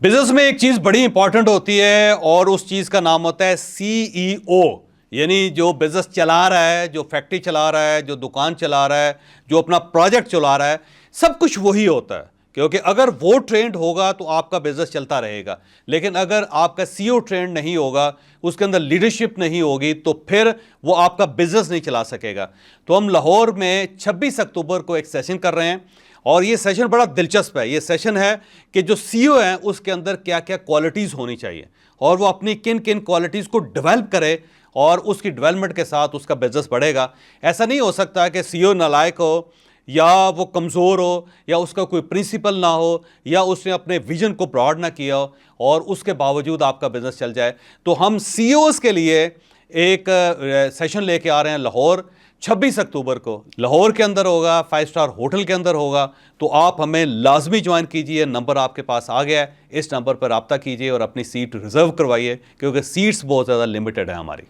Business में एक चीज बड़ी इंपॉर्टेंट होती है और उस चीज का नाम होता है सीईओ। यानी जो बिजनेस चला रहा है, जो फैक्ट्री चला रहा है, जो दुकान चला रहा है, जो अपना प्रोजेक्ट चला रहा है, सब कुछ वही होता है। क्योंकि अगर वो ट्रेंड होगा तो आपका बिजनेस चलता रहेगा, लेकिन अगर आपका सीईओ ट्रेंड नहीं होगा, उसके अंदर लीडरशिप नहीं होगी, तो फिर वो आपका बिजनेस नहीं चला सकेगा। तो हम लाहौर में 26 अक्टूबर को एक सेशन कर रहे हैं और ये सेशन बड़ा दिलचस्प है। ये सेशन है कि जो सीईओ है उसके अंदर क्या क्या क्वालिटीज़ होनी चाहिए और वो अपनी किन किन क्वालिटीज़ को डेवलप करे और उसकी डेवलपमेंट के साथ उसका बिजनेस बढ़ेगा। ऐसा नहीं हो सकता कि सीईओ नालायक हो या वो कमज़ोर हो या उसका कोई प्रिंसिपल ना हो या उसने अपने विजन को ब्रॉड ना किया हो और उसके बावजूद आपका बिजनेस चल जाए। तो हम सीईओज़ के लिए एक सेशन लेके आ रहे हैं लाहौर 26 अक्टूबर को। लाहौर के अंदर होगा, 5 स्टार होटल के अंदर होगा। तो आप हमें लाजमी ज्वाइन कीजिए। नंबर आपके पास आ गया है, इस नंबर पर रब्ता कीजिए और अपनी सीट रिजर्व करवाइए, क्योंकि सीट्स बहुत ज़्यादा लिमिटेड है हमारी।